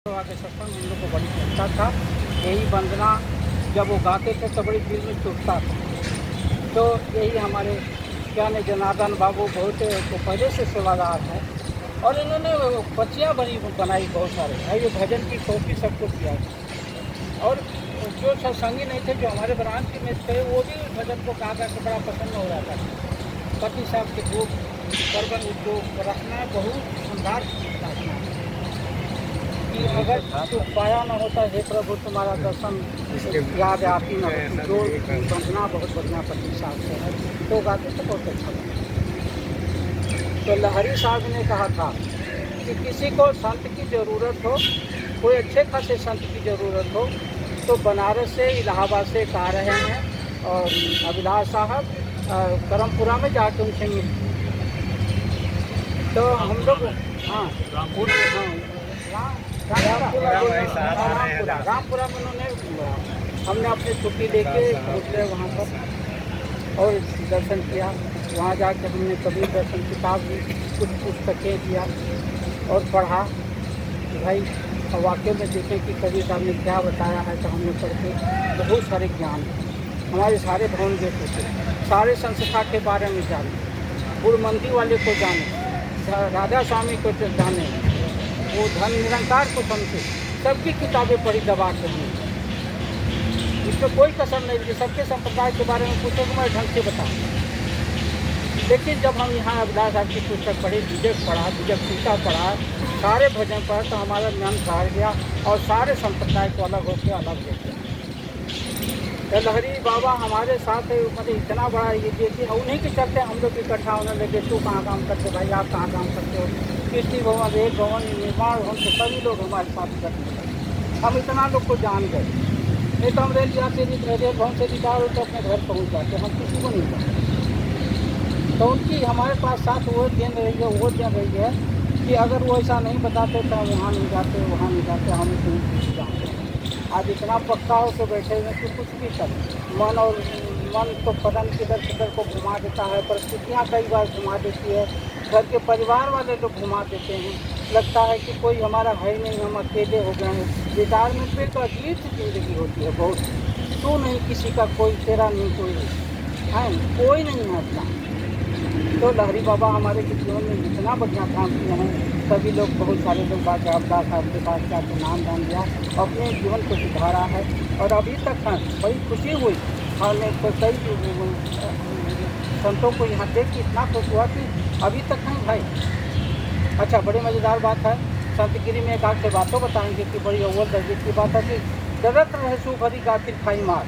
के सत्संग हम लोग को बड़ी चिंता था। यही वंदना जब वो गाते थे तो बड़ी दिल में चुभता था। तो यही हमारे क्या ने जनार्दन बाबू बहुत तो पहले से सेवादार हैं और इन्होंने पर्चियाँ बनाई बहुत सारे भाई, ये भजन की कॉपी सबको किया और जो सत्संगी नहीं थे, जो हमारे ब्रांच में थे, वो भी भजन को गा के बड़ा पसंद हो रहा था। पति साहब के ग्रुप करबन उद्योग रखना बहुत शानदार रखना कि अगर तो पाया न होता, हे प्रभु तुम्हारा दर्शन याद आती न होती। जो वंदना बहुत बढ़िया पति साहब से है, तो गाते तो बहुत अच्छा लगा। तो लहरी साहब ने कहा था कि किसी को संत की ज़रूरत हो, कोई अच्छे खासे संत की ज़रूरत हो, तो बनारस से इलाहाबाद से आ रहे हैं और अभिलाष साहब करमपुरा में जाके उनसे मिल। तो हम लोग रामपुरा में उन्होंने हमने अपनी छुट्टी लेके पहुँचे वहाँ पर और दर्शन किया। वहाँ जाके हमने कबीर दर्शन किताब भी कुछ पुस्तकें दिया और पढ़ा कि भाई वाकई में देखें कि कबीर साहब ने क्या बताया है। तो हमने पढ़ के बहुत सारे ज्ञान, हमारे सारे भवन गेट होते, सारे संस्था के बारे में जाने, गुरुमंदी वाले को जाने, राधा स्वामी को जाने, वो धन निरंकार को समझे, सबकी किताबें पढ़ी दबा के हमने। इसमें कोई कसर नहीं थी, सबके संप्रदाय के बारे में पूछो तो मैं ढंग से बताऊँ। लेकिन जब हम यहाँ अभिलाष साहब की पुस्तक पढ़ी, विजय पढ़ा, विजय सीता पढ़ा, सारे भजन पढ़ा, तो हमारा मन हार गया और सारे संप्रदाय को अलग होकर अलग हो गया। तो लहरी बाबा हमारे साथ मतलब इतना बड़ा ये देखिए, उन्हीं के चलते हम लोग इकट्ठा होने लगे। तू कहाँ काम करते भाई, आप कहाँ काम करते हो, कृषि भवन, रेल भवन, निर्माण भवन, तो सभी लोग हमारे साथ इकट्ठे लगे। हम इतना लोग को जान गए। नहीं तो हम रेल भवन से रिटायर हो तो अपने घर पहुँच जाते, हम किसी को नहीं जानते। तो उनकी हमारे पास साथ वो देन रही है कि अगर वो ऐसा नहीं बताते तो हम वहाँ नहीं जाते, वहाँ नहीं जाते, हम कहीं जानते हैं। आज इतना पक्का हो के बैठे हुए कि कुछ भी कर मन तो पता नहीं किधर को घुमा देता है, परिस्थितियाँ कई बार घुमा देती है, घर के परिवार वाले लोग घुमा देते हैं। लगता है कि कोई हमारा है नहीं, हम अकेले हो गए हैं। रिटायरमेंट में तो अजीब सी जिंदगी होती है बहुत। तू नहीं किसी का कोई, तेरा नहीं कोई है, कोई नहीं है अपना। तो लहरी बाबा हमारे जीवन में इतना बढ़िया काम किए हैं। सभी लोग, बहुत सारे लोग बाबा साहब के पास जाकर नाम दान दिया, अपने जीवन को सुधारा है और अभी तक है। बड़ी खुशी हुई हमें तो कई संतों को यहाँ देख के इतना खुश हुआ कि अभी तक हैं भाई। अच्छा, बड़ी मज़ेदार बात है। संतगिरी में एक आध से बातों बताएंगे कि बड़ी अव्वल दर्जे की बात है कि डरत रहे सु भरी गातिर खाई मार।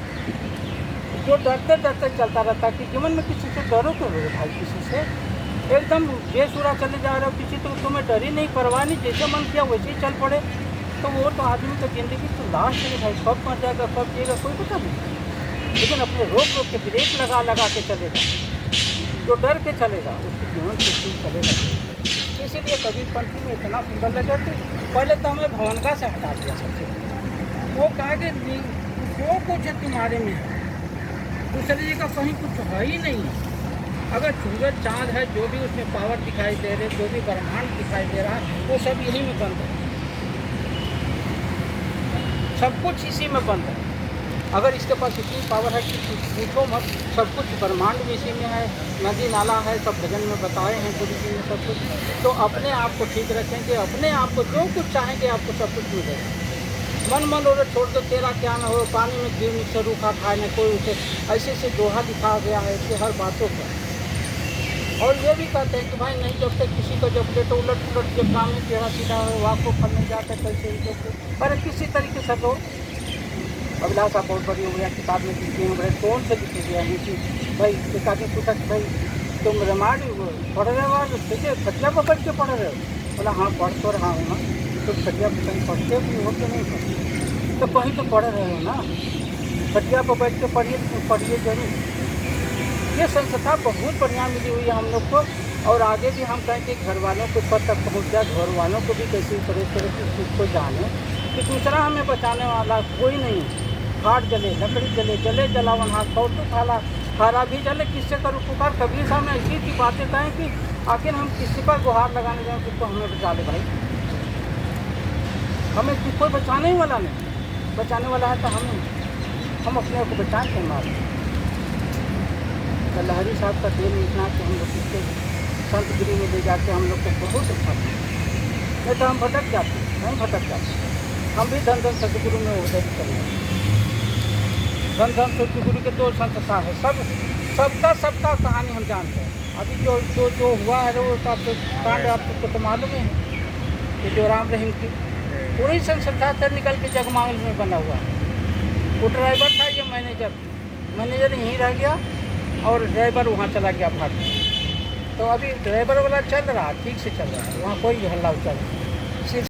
जो डरते डरते चलता रहता कि जीवन में किसी से डरो तो रो भाई, किसी से एकदम बेसुरा चले जा रहे हो, किसी तो तुम्हें डर ही नहीं, परवाह नहीं, जैसे मन किया वैसे ही चल पड़े, तो वो तो आदमी की ज़िंदगी तो लास्ट है भाई। कब मर जाएगा, कब जिएगा, कोई पता नहीं। लेकिन अपने रोक के ब्रेक लगा के चलेगा, जो डर के चलेगा उसके जीवन से ठीक चलेगा। इसीलिए कबीरपंथी में इतना सुंदर लगा कि पहले तो हमें भवनगा से हटा दिया सबसे। वो कहा कि जो कुछ तुम्हारे में है, दूसरी जगह कहीं कुछ है ही नहीं। अगर सूरज चाँद है, जो भी उसमें पावर दिखाई दे रहे, जो भी ब्रह्मांड दिखाई दे रहा है, वो सब यहीं में बंद है। सब कुछ इसी में बंद है। अगर इसके पास इतनी पावर है कि पूछो मत, सब कुछ ब्रह्मांड भी इसी में है, नदी नाला है, सब भजन में बताए हैं गुरु जी ने सब कुछ। तो अपने आप को ठीक रखेंगे, अपने आप को जो कुछ चाहेंगे आपको सब कुछ मिलेगा। मन और छोड़ दो तेरा क्या न हो, पानी में गिर नीचे रूखा खाए न कोई उसे, ऐसे से दोहा दिखा गया है कि हर बातों पर। और ये भी कहते हैं कि भाई नहीं जब तक किसी को जब ले तो उलट जब काम में टेढ़ा सीधा हो, वाक को फल नहीं जाता, कैसे ही जब अरे किसी तरीके से तो अभिलाषा बहुत बड़ी हो गया। किताब में लिखी है, बड़े कौन से लिखे गया है कि भाई एक आदमी पूछा कि भाई तुम रामायण पढ़ रहे हो, देखिए खटिया पर बैठ के पढ़ रहे हो? बोला हाँ पढ़ तो रहा हूँ ना। तो खटिया पर कहीं पढ़ते भी हो कि नहीं पढ़ते? तो कहीं तो पढ़ रहे हो ना, खटिया पर बैठ के पढ़िए जरूर। ये संस्था बहुत बढ़िया मिली हुई है हम लोग को और आगे भी हम कहें कि घर वालों को पद तक पहुँच जाए, घर वालों को भी कैसी तरह की चीज़ को जाने कि दूसरा हमें बचाने वाला कोई नहीं। हाथ जले, लकड़ी जले, जले जलावन हाथ, कौतुक खाला भी जले, किससे करूँ पुकार। कबीर साहब ने ऐसी ऐसी बातें कहें कि आखिर हम किसी पर गुहार लगाने जाएँ कि तो हमें बचा ले भाई। हमें कोई बचाने ही वाला नहीं, बचाने वाला है तो हम अपने आप को बचाएं क्यों मार। तो लहरी साहब का देन इतना कि हम लोग इसके संत गिरी में ले जाके हम लोग को बहुत अच्छा था। नहीं तो हम भटक जाते, नहीं भटक जाते। हम भी धन धन सतगुरु में उदय करें। धन धन सतगुरु के दो संतता है, सबका कहानी हम जानते हैं। अभी जो हुआ है वो तो आपको कांड आपको तो मालूम ही है कि जो राम रहीम की पूरी संस्था से निकल के जगमांगल में बना हुआ है। वो ड्राइवर था, ये मैनेजर यहीं रह गया और ड्राइवर वहाँ चला गया भाग। तो अभी ड्राइवर वाला चल रहा, ठीक से चल रहा है, वहाँ कोई हल्ला चल रहा है।